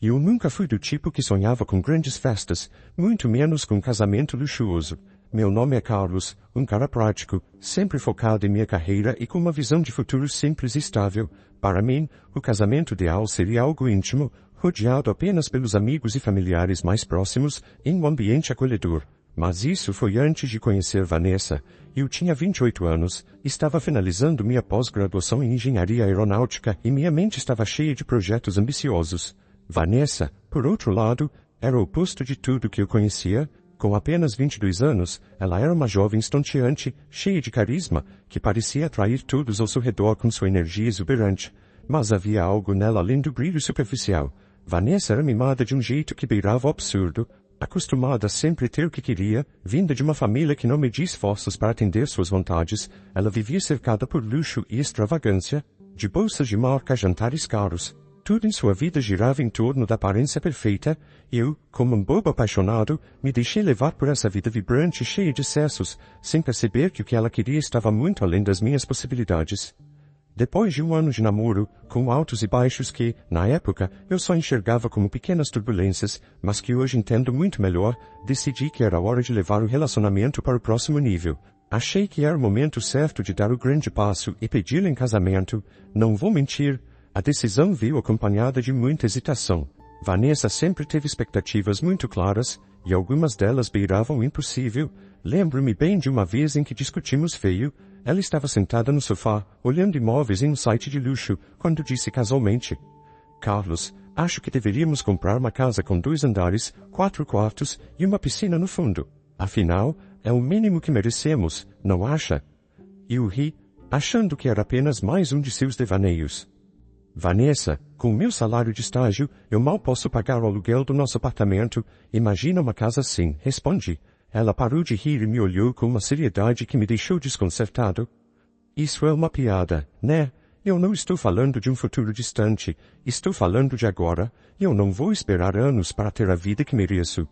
E eu nunca fui do tipo que sonhava com grandes festas, muito menos com um casamento luxuoso. Meu nome é Carlos, um cara prático, sempre focado em minha carreira e com uma visão de futuro simples e estável. Para mim, o casamento ideal seria algo íntimo, rodeado apenas pelos amigos e familiares mais próximos, em um ambiente acolhedor. Mas isso foi antes de conhecer Vanessa. Eu tinha 28 anos, estava finalizando minha pós-graduação em engenharia aeronáutica e minha mente estava cheia de projetos ambiciosos. Vanessa, por outro lado, era o oposto de tudo que eu conhecia. Com apenas 22 anos, ela era uma jovem estonteante, cheia de carisma, que parecia atrair todos ao seu redor com sua energia exuberante. Mas havia algo nela além do brilho superficial. Vanessa era mimada de um jeito que beirava o absurdo, acostumada a sempre ter o que queria, vinda de uma família que não media esforços para atender suas vontades, ela vivia cercada por luxo e extravagância, de bolsas de marca a jantares caros. Tudo em sua vida girava em torno da aparência perfeita, e eu, como um bobo apaixonado, me deixei levar por essa vida vibrante e cheia de excessos, sem perceber que o que ela queria estava muito além das minhas possibilidades. Depois de um ano de namoro, com altos e baixos que, na época, eu só enxergava como pequenas turbulências, mas que hoje entendo muito melhor, decidi que era hora de levar o relacionamento para o próximo nível. Achei que era o momento certo de dar o grande passo e pedi-la em casamento. Não vou mentir, a decisão veio acompanhada de muita hesitação. Vanessa sempre teve expectativas muito claras, e algumas delas beiravam o impossível. Lembro-me bem de uma vez em que discutimos feio. Ela estava sentada no sofá, olhando imóveis em um site de luxo, quando disse casualmente: Carlos, acho que deveríamos comprar uma casa com 2 andares, 4 quartos e uma piscina no fundo. Afinal, é o mínimo que merecemos, não acha? Eu ri, achando que era apenas mais um de seus devaneios. Vanessa, com o meu salário de estágio, eu mal posso pagar o aluguel do nosso apartamento. Imagina uma casa assim, respondi. Ela parou de rir e me olhou com uma seriedade que me deixou desconcertado. Isso é uma piada, né? Eu não estou falando de um futuro distante. Estou falando de agora. Eu não vou esperar anos para ter a vida que mereço.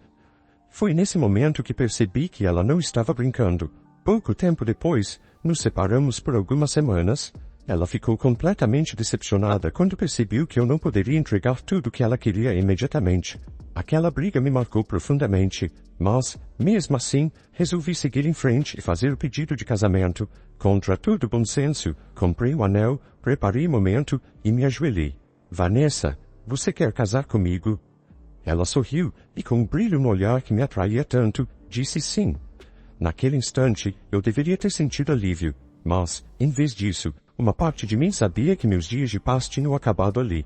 Foi nesse momento que percebi que ela não estava brincando. Pouco tempo depois, nos separamos por algumas semanas. Ela ficou completamente decepcionada quando percebeu que eu não poderia entregar tudo o que ela queria imediatamente. Aquela briga me marcou profundamente, mas, mesmo assim, resolvi seguir em frente e fazer o pedido de casamento. Contra todo bom senso, comprei o anel, preparei o momento e me ajoelhei. Vanessa, você quer casar comigo? Ela sorriu e, com um brilho no olhar que me atraía tanto, disse sim. Naquele instante, eu deveria ter sentido alívio, mas, em vez disso, uma parte de mim sabia que meus dias de paz tinham acabado ali.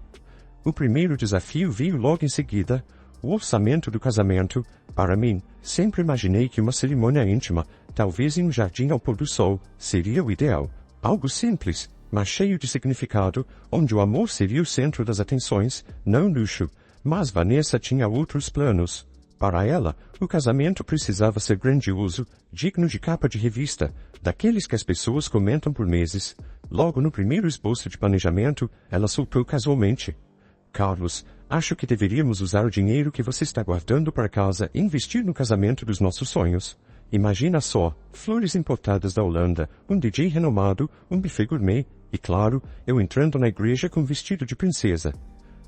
O primeiro desafio veio logo em seguida, o orçamento do casamento. Para mim, sempre imaginei que uma cerimônia íntima, talvez em um jardim ao pôr do sol, seria o ideal. Algo simples, mas cheio de significado, onde o amor seria o centro das atenções, não luxo. Mas Vanessa tinha outros planos. Para ela, o casamento precisava ser grandioso, digno de capa de revista, daqueles que as pessoas comentam por meses. Logo no primeiro esboço de planejamento, ela soltou casualmente: Carlos, acho que deveríamos usar o dinheiro que você está guardando para casa e investir no casamento dos nossos sonhos. Imagina só, flores importadas da Holanda, um DJ renomado, um buffet gourmet, e claro, eu entrando na igreja com vestido de princesa.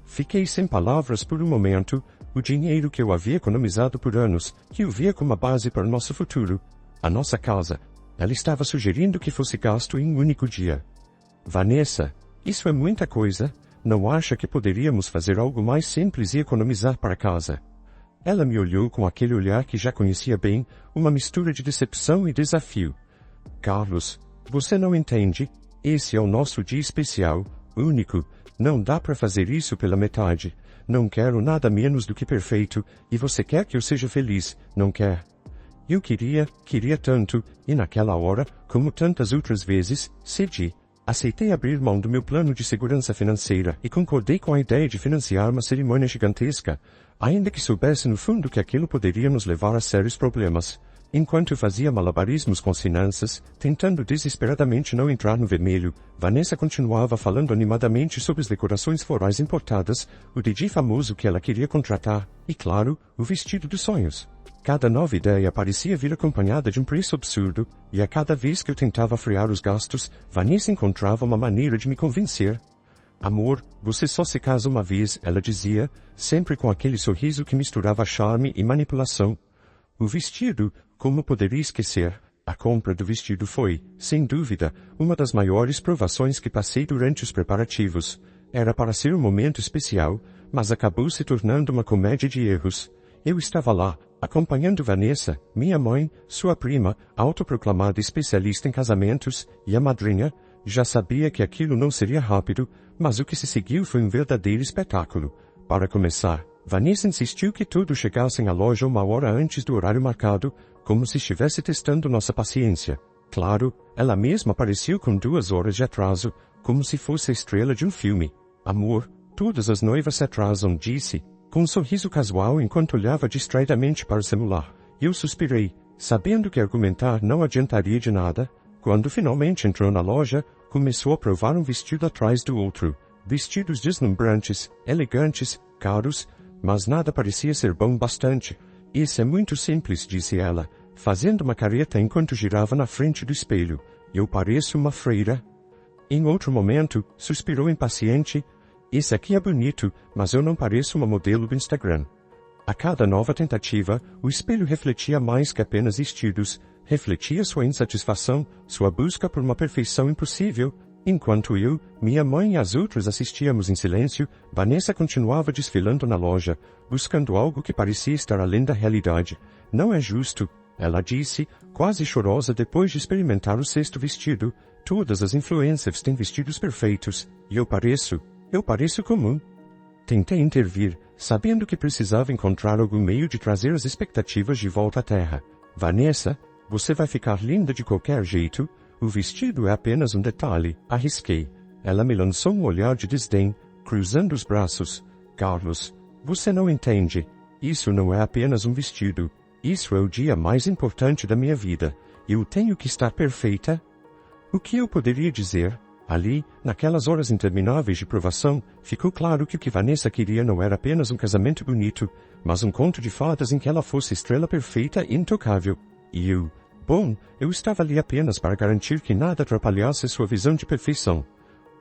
Fiquei sem palavras por um momento. O dinheiro que eu havia economizado por anos, que eu via como a base para o nosso futuro, a nossa casa, ela estava sugerindo que fosse gasto em um único dia. Vanessa, isso é muita coisa. Não acha que poderíamos fazer algo mais simples e economizar para casa? Ela me olhou com aquele olhar que já conhecia bem, uma mistura de decepção e desafio. Carlos, você não entende? Esse é o nosso dia especial, único. Não dá para fazer isso pela metade. Não quero nada menos do que perfeito, e você quer que eu seja feliz, não quer? Eu queria tanto, e naquela hora, como tantas outras vezes, cedi. Aceitei abrir mão do meu plano de segurança financeira e concordei com a ideia de financiar uma cerimônia gigantesca, ainda que soubesse no fundo que aquilo poderia nos levar a sérios problemas. Enquanto fazia malabarismos com as finanças, tentando desesperadamente não entrar no vermelho, Vanessa continuava falando animadamente sobre as decorações florais importadas, o DJ famoso que ela queria contratar, e claro, o vestido dos sonhos. Cada nova ideia parecia vir acompanhada de um preço absurdo, e a cada vez que eu tentava frear os gastos, Vanessa encontrava uma maneira de me convencer. Amor, você só se casa uma vez, ela dizia, sempre com aquele sorriso que misturava charme e manipulação. O vestido, como poderia esquecer? A compra do vestido foi, sem dúvida, uma das maiores provações que passei durante os preparativos. Era para ser um momento especial, mas acabou se tornando uma comédia de erros. Eu estava lá, acompanhando Vanessa, minha mãe, sua prima, autoproclamada especialista em casamentos, e a madrinha. Já sabia que aquilo não seria rápido, mas o que se seguiu foi um verdadeiro espetáculo. Para começar, Vanessa insistiu que todos chegassem à loja 1 hora antes do horário marcado, como se estivesse testando nossa paciência. Claro, ela mesma apareceu com 2 horas de atraso, como se fosse a estrela de um filme. Amor, todas as noivas se atrasam, disse, com um sorriso casual enquanto olhava distraidamente para o celular. Eu suspirei, sabendo que argumentar não adiantaria de nada. Quando finalmente entrou na loja, começou a provar um vestido atrás do outro. Vestidos deslumbrantes, elegantes, caros, mas nada parecia ser bom bastante. Isso é muito simples, disse ela, fazendo uma careta enquanto girava na frente do espelho. Eu pareço uma freira. Em outro momento, suspirou impaciente. Esse aqui é bonito, mas eu não pareço uma modelo do Instagram. A cada nova tentativa, o espelho refletia mais que apenas vestidos. Refletia sua insatisfação, sua busca por uma perfeição impossível. Enquanto eu, minha mãe e as outras assistíamos em silêncio, Vanessa continuava desfilando na loja, buscando algo que parecia estar além da realidade. Não é justo, ela disse, quase chorosa depois de experimentar o 6º vestido. Todas as influencers têm vestidos perfeitos, e eu pareço comum. Tentei intervir, sabendo que precisava encontrar algum meio de trazer as expectativas de volta à terra. Vanessa, você vai ficar linda de qualquer jeito. O vestido é apenas um detalhe, arrisquei. Ela me lançou um olhar de desdém, cruzando os braços. Carlos, você não entende. Isso não é apenas um vestido. Isso é o dia mais importante da minha vida. Eu tenho que estar perfeita. O que eu poderia dizer? Ali, naquelas horas intermináveis de provação, ficou claro que o que Vanessa queria não era apenas um casamento bonito, mas um conto de fadas em que ela fosse estrela perfeita e intocável. E eu estava ali apenas para garantir que nada atrapalhasse sua visão de perfeição.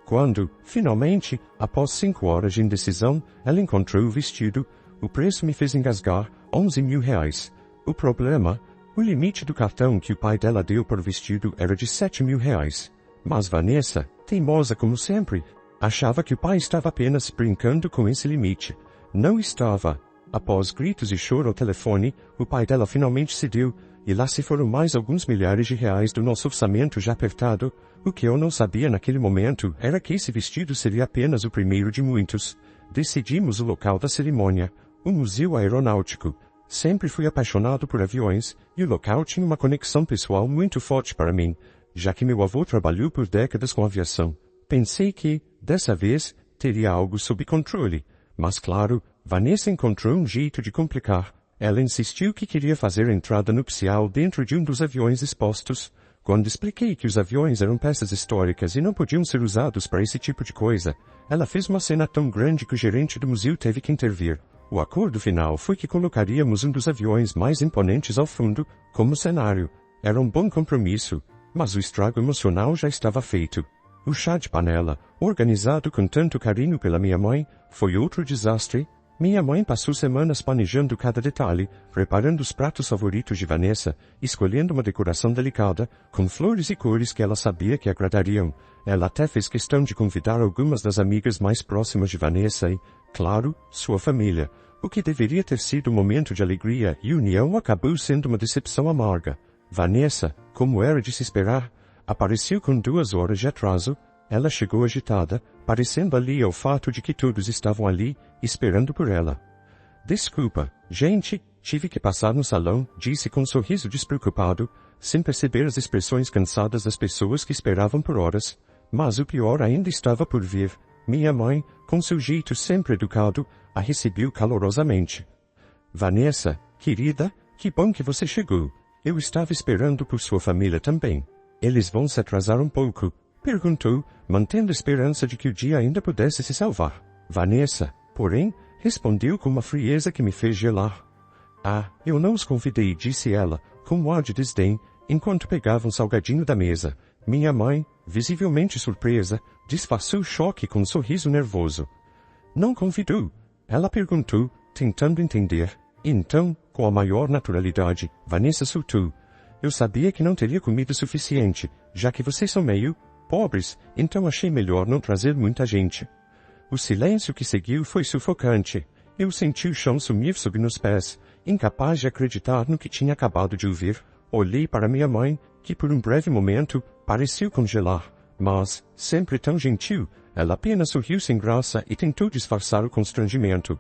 Quando, finalmente, após 5 horas de indecisão, ela encontrou o vestido, o preço me fez engasgar, R$11.000. O problema, o limite do cartão que o pai dela deu para o vestido era de R$7.000. Mas Vanessa, teimosa como sempre, achava que o pai estava apenas brincando com esse limite. Não estava. Após gritos e choro ao telefone, o pai dela finalmente cedeu, e lá se foram mais alguns milhares de reais do nosso orçamento já apertado. O que eu não sabia naquele momento era que esse vestido seria apenas o primeiro de muitos. Decidimos o local da cerimônia, o Museu Aeronáutico. Sempre fui apaixonado por aviões, e o local tinha uma conexão pessoal muito forte para mim, já que meu avô trabalhou por décadas com aviação. Pensei que, dessa vez, teria algo sob controle. Mas claro, Vanessa encontrou um jeito de complicar. Ela insistiu que queria fazer a entrada nupcial dentro de um dos aviões expostos. Quando expliquei que os aviões eram peças históricas e não podiam ser usados para esse tipo de coisa, ela fez uma cena tão grande que o gerente do museu teve que intervir. O acordo final foi que colocaríamos um dos aviões mais imponentes ao fundo, como cenário. Era um bom compromisso, mas o estrago emocional já estava feito. O chá de panela, organizado com tanto carinho pela minha mãe, foi outro desastre. Minha mãe passou semanas planejando cada detalhe, preparando os pratos favoritos de Vanessa, escolhendo uma decoração delicada, com flores e cores que ela sabia que agradariam. Ela até fez questão de convidar algumas das amigas mais próximas de Vanessa e, claro, sua família. O que deveria ter sido um momento de alegria e união acabou sendo uma decepção amarga. Vanessa, como era de se esperar, apareceu com 2 horas de atraso. Ela chegou agitada, parecendo ali ao fato de que todos estavam ali, esperando por ela. Desculpa, gente, tive que passar no salão, disse com um sorriso despreocupado, sem perceber as expressões cansadas das pessoas que esperavam por horas. Mas o pior ainda estava por vir. Minha mãe, com seu jeito sempre educado, a recebeu calorosamente. Vanessa, querida, que bom que você chegou. Eu estava esperando por sua família também. Eles vão se atrasar um pouco, perguntou, mantendo a esperança de que o dia ainda pudesse se salvar. Vanessa, porém, respondeu com uma frieza que me fez gelar. Ah, eu não os convidei, disse ela, com um ar de desdém, enquanto pegava um salgadinho da mesa. Minha mãe, visivelmente surpresa, disfarçou o choque com um sorriso nervoso. Não convidou? Ela perguntou, tentando entender. Então, com a maior naturalidade, Vanessa soltou. Eu sabia que não teria comida suficiente, já que vocês são meio pobres, então achei melhor não trazer muita gente. O silêncio que seguiu foi sufocante. Eu senti o chão sumir sob meus pés, incapaz de acreditar no que tinha acabado de ouvir. Olhei para minha mãe, que por um breve momento pareceu congelar, mas, sempre tão gentil, ela apenas sorriu sem graça e tentou disfarçar o constrangimento.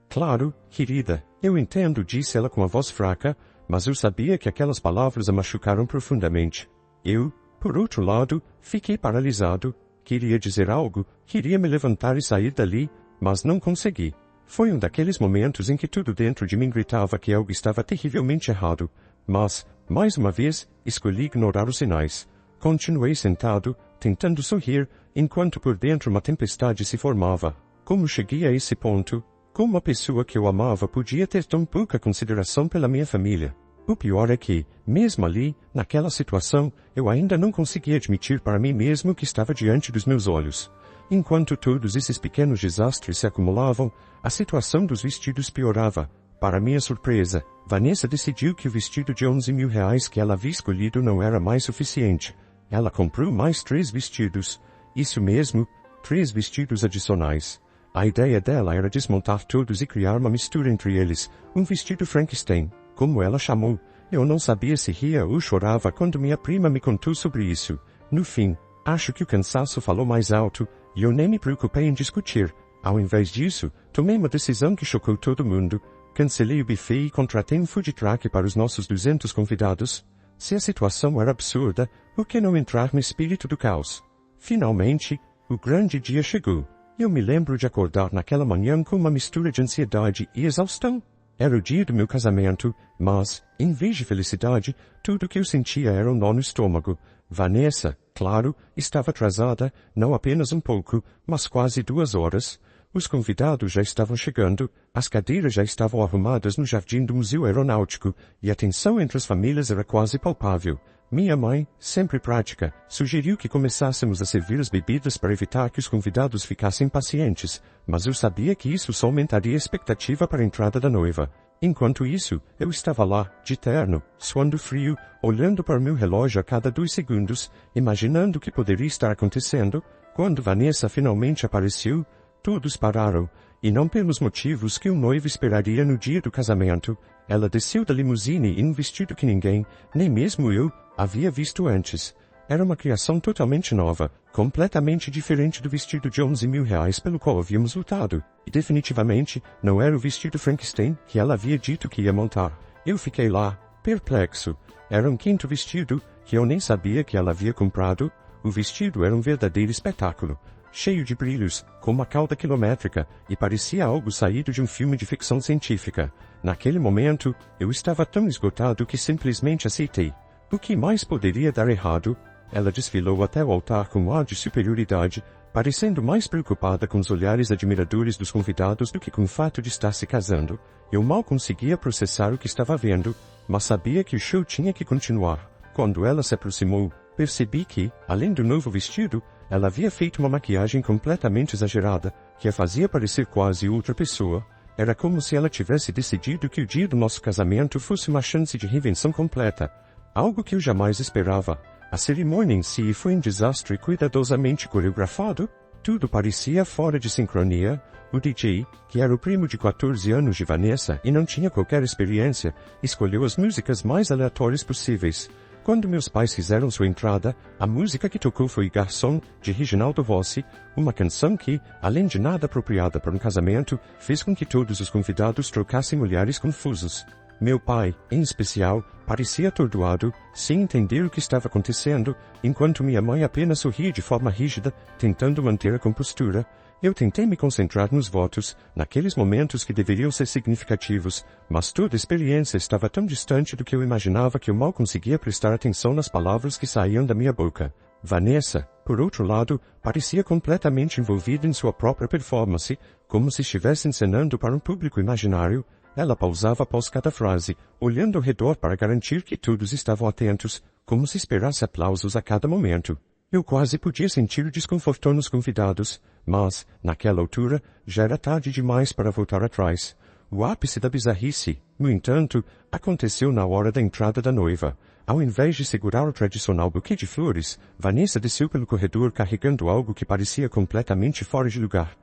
Claro, querida, eu entendo, disse ela com a voz fraca, mas eu sabia que aquelas palavras a machucaram profundamente. Eu, por outro lado, fiquei paralisado. Queria dizer algo, queria me levantar e sair dali, mas não consegui. Foi um daqueles momentos em que tudo dentro de mim gritava que algo estava terrivelmente errado, mas, mais uma vez, escolhi ignorar os sinais. Continuei sentado, tentando sorrir, enquanto por dentro uma tempestade se formava. Como cheguei a esse ponto? Como a pessoa que eu amava podia ter tão pouca consideração pela minha família? O pior é que, mesmo ali, naquela situação, eu ainda não conseguia admitir para mim mesmo que estava diante dos meus olhos. Enquanto todos esses pequenos desastres se acumulavam, a situação dos vestidos piorava. Para minha surpresa, Vanessa decidiu que o vestido de 11 mil reais que ela havia escolhido não era mais suficiente. Ela comprou mais 3 vestidos. Isso mesmo, 3 vestidos adicionais. A ideia dela era desmontar todos e criar uma mistura entre eles, um vestido Frankenstein, como ela chamou. Eu não sabia se ria ou chorava quando minha prima me contou sobre isso. No fim, acho que o cansaço falou mais alto, e eu nem me preocupei em discutir. Ao invés disso, tomei uma decisão que chocou todo mundo. Cancelei o buffet e contratei um food truck para os nossos 200 convidados. Se a situação era absurda, por que não entrar no espírito do caos? Finalmente, o grande dia chegou. Eu me lembro de acordar naquela manhã com uma mistura de ansiedade e exaustão. Era o dia do meu casamento, mas, em vez de felicidade, tudo o que eu sentia era um nó no estômago. Vanessa, claro, estava atrasada, não apenas um pouco, mas quase 2 horas. Os convidados já estavam chegando, as cadeiras já estavam arrumadas no jardim do Museu Aeronáutico, e a tensão entre as famílias era quase palpável. Minha mãe, sempre prática, sugeriu que começássemos a servir as bebidas para evitar que os convidados ficassem impacientes, mas eu sabia que isso só aumentaria a expectativa para a entrada da noiva. Enquanto isso, eu estava lá, de terno, suando frio, olhando para o meu relógio a cada 2 segundos, imaginando o que poderia estar acontecendo. Quando Vanessa finalmente apareceu, todos pararam, e não pelos motivos que um noivo esperaria no dia do casamento. Ela desceu da limusine em um vestido que ninguém, nem mesmo eu, havia visto antes. Era uma criação totalmente nova, completamente diferente do vestido de 11 mil reais pelo qual havíamos lutado, e definitivamente não era o vestido Frankenstein que ela havia dito que ia montar. Eu fiquei lá, perplexo. Era um 5º vestido, que eu nem sabia que ela havia comprado. O vestido era um verdadeiro espetáculo, cheio de brilhos, com uma cauda quilométrica, e parecia algo saído de um filme de ficção científica. Naquele momento, eu estava tão esgotado que simplesmente aceitei. O que mais poderia dar errado? Ela desfilou até o altar com um ar de superioridade, parecendo mais preocupada com os olhares admiradores dos convidados do que com o fato de estar se casando. Eu mal conseguia processar o que estava vendo, mas sabia que o show tinha que continuar. Quando ela se aproximou, percebi que, além do novo vestido, ela havia feito uma maquiagem completamente exagerada, que a fazia parecer quase outra pessoa. Era como se ela tivesse decidido que o dia do nosso casamento fosse uma chance de reinvenção completa. Algo que eu jamais esperava. A cerimônia em si foi um desastre cuidadosamente coreografado. Tudo parecia fora de sincronia. O DJ, que era o primo de 14 anos de Vanessa e não tinha qualquer experiência, escolheu as músicas mais aleatórias possíveis. Quando meus pais fizeram sua entrada, a música que tocou foi Garçom, de Reginaldo Rossi, uma canção que, além de nada apropriada para um casamento, fez com que todos os convidados trocassem olhares confusos. Meu pai, em especial, parecia atordoado, sem entender o que estava acontecendo, enquanto minha mãe apenas sorria de forma rígida, tentando manter a compostura. Eu tentei me concentrar nos votos, naqueles momentos que deveriam ser significativos, mas toda a experiência estava tão distante do que eu imaginava que eu mal conseguia prestar atenção nas palavras que saíam da minha boca. Vanessa, por outro lado, parecia completamente envolvida em sua própria performance, como se estivesse encenando para um público imaginário. Ela pausava após cada frase, olhando ao redor para garantir que todos estavam atentos, como se esperasse aplausos a cada momento. Eu quase podia sentir o desconforto nos convidados, mas, naquela altura, já era tarde demais para voltar atrás. O ápice da bizarrice, no entanto, aconteceu na hora da entrada da noiva. Ao invés de segurar o tradicional buquê de flores, Vanessa desceu pelo corredor carregando algo que parecia completamente fora de lugar.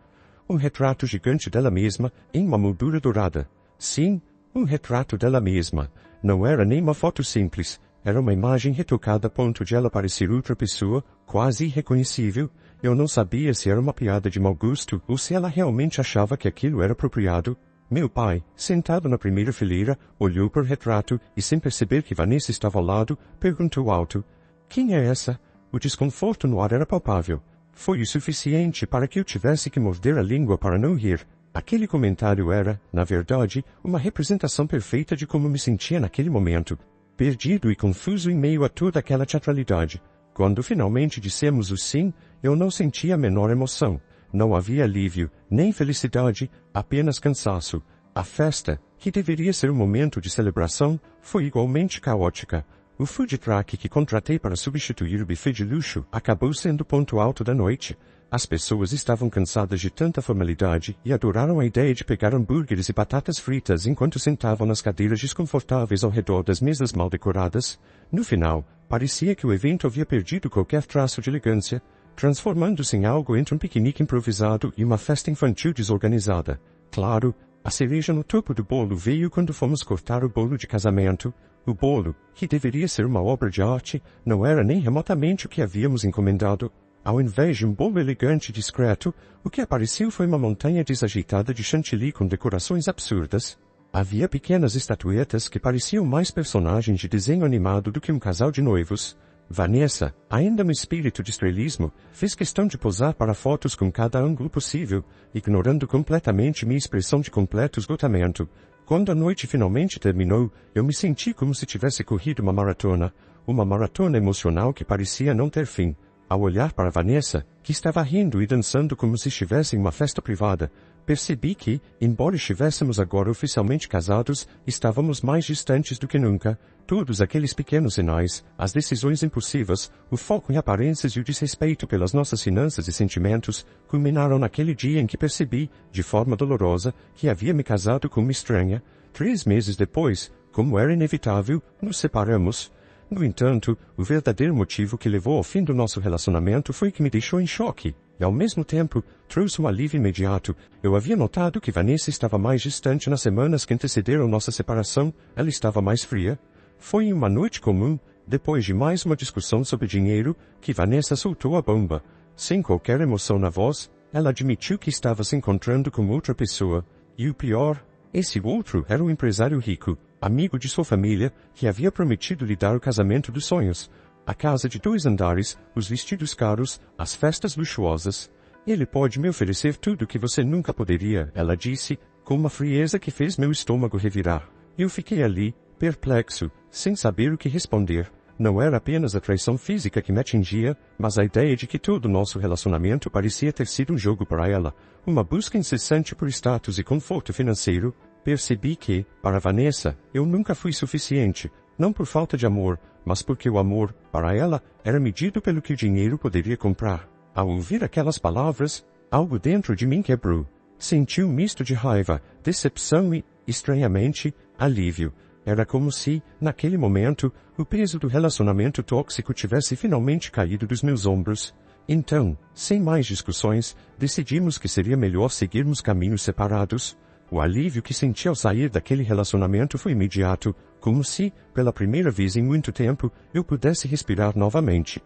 Um retrato gigante dela mesma, em uma moldura dourada. Sim, um retrato dela mesma. Não era nem uma foto simples. Era uma imagem retocada a ponto de ela parecer outra pessoa, quase irreconhecível. Eu não sabia se era uma piada de mau gosto ou se ela realmente achava que aquilo era apropriado. Meu pai, sentado na primeira fileira, olhou para o retrato e, sem perceber que Vanessa estava ao lado, perguntou alto: "Quem é essa?" O desconforto no ar era palpável. Foi o suficiente para que eu tivesse que morder a língua para não rir. Aquele comentário era, na verdade, uma representação perfeita de como me sentia naquele momento. Perdido e confuso em meio a toda aquela teatralidade. Quando finalmente dissemos o sim, eu não senti a menor emoção. Não havia alívio, nem felicidade, apenas cansaço. A festa, que deveria ser um momento de celebração, foi igualmente caótica. O food truck que contratei para substituir o buffet de luxo acabou sendo o ponto alto da noite. As pessoas estavam cansadas de tanta formalidade e adoraram a ideia de pegar hambúrgueres e batatas fritas enquanto sentavam nas cadeiras desconfortáveis ao redor das mesas mal decoradas. No final, parecia que o evento havia perdido qualquer traço de elegância, transformando-se em algo entre um piquenique improvisado e uma festa infantil desorganizada. Claro, a cereja no topo do bolo veio quando fomos cortar o bolo de casamento. O bolo, que deveria ser uma obra de arte, não era nem remotamente o que havíamos encomendado. Ao invés de um bolo elegante e discreto, o que apareceu foi uma montanha desajeitada de chantilly com decorações absurdas. Havia pequenas estatuetas que pareciam mais personagens de desenho animado do que um casal de noivos. Vanessa, ainda no espírito de estrelismo, fez questão de posar para fotos com cada ângulo possível, ignorando completamente minha expressão de completo esgotamento. Quando a noite finalmente terminou, eu me senti como se tivesse corrido uma maratona emocional que parecia não ter fim. Ao olhar para Vanessa, que estava rindo e dançando como se estivesse em uma festa privada, percebi que, embora estivéssemos agora oficialmente casados, estávamos mais distantes do que nunca. Todos aqueles pequenos sinais, as decisões impulsivas, o foco em aparências e o desrespeito pelas nossas finanças e sentimentos, culminaram naquele dia em que percebi, de forma dolorosa, que havia me casado com uma estranha. 3 meses depois, como era inevitável, nos separamos. No entanto, o verdadeiro motivo que levou ao fim do nosso relacionamento foi que me deixou em choque, e ao mesmo tempo, trouxe um alívio imediato. Eu havia notado que Vanessa estava mais distante nas semanas que antecederam nossa separação, ela estava mais fria. Foi em uma noite comum, depois de mais uma discussão sobre dinheiro, que Vanessa soltou a bomba. Sem qualquer emoção na voz, ela admitiu que estava se encontrando com outra pessoa. E o pior, esse outro era um empresário rico, amigo de sua família, que havia prometido lhe dar o casamento dos sonhos. A casa de 2 andares, os vestidos caros, as festas luxuosas. Ele pode me oferecer tudo o que você nunca poderia, ela disse, com uma frieza que fez meu estômago revirar. Eu fiquei ali, perplexo, sem saber o que responder. Não era apenas a traição física que me atingia, mas a ideia de que todo o nosso relacionamento parecia ter sido um jogo para ela, uma busca incessante por status e conforto financeiro. Percebi que, para Vanessa, eu nunca fui suficiente, não por falta de amor, mas porque o amor, para ela, era medido pelo que o dinheiro poderia comprar. Ao ouvir aquelas palavras, algo dentro de mim quebrou. Senti um misto de raiva, decepção e, estranhamente, alívio. Era como se, naquele momento, o peso do relacionamento tóxico tivesse finalmente caído dos meus ombros. Então, sem mais discussões, decidimos que seria melhor seguirmos caminhos separados. O alívio que senti ao sair daquele relacionamento foi imediato, como se, pela primeira vez em muito tempo, eu pudesse respirar novamente.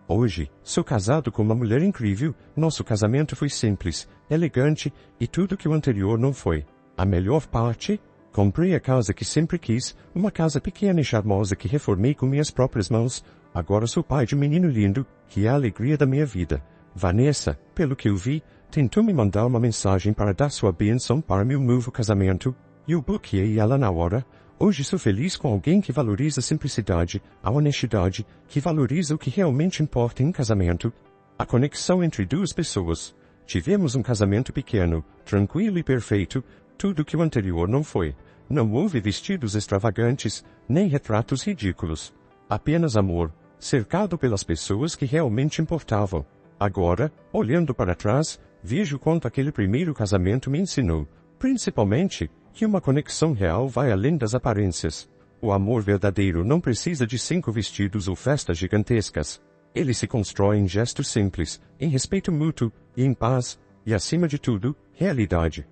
Hoje, sou casado com uma mulher incrível, nosso casamento foi simples, elegante, e tudo que o anterior não foi. A melhor parte? Comprei a casa que sempre quis, uma casa pequena e charmosa que reformei com minhas próprias mãos. Agora sou pai de um menino lindo, que é a alegria da minha vida. Vanessa, pelo que eu vi, tentou me mandar uma mensagem para dar sua bênção para meu novo casamento. Eu bloqueei ela na hora. Hoje sou feliz com alguém que valoriza a simplicidade, a honestidade, que valoriza o que realmente importa em um casamento. A conexão entre 2 pessoas. Tivemos um casamento pequeno, tranquilo e perfeito, tudo que o anterior não foi. Não houve vestidos extravagantes, nem retratos ridículos. Apenas amor, cercado pelas pessoas que realmente importavam. Agora, olhando para trás, vejo quanto aquele primeiro casamento me ensinou, principalmente, que uma conexão real vai além das aparências. O amor verdadeiro não precisa de 5 vestidos ou festas gigantescas. Ele se constrói em gestos simples, em respeito mútuo, e em paz, e acima de tudo, realidade.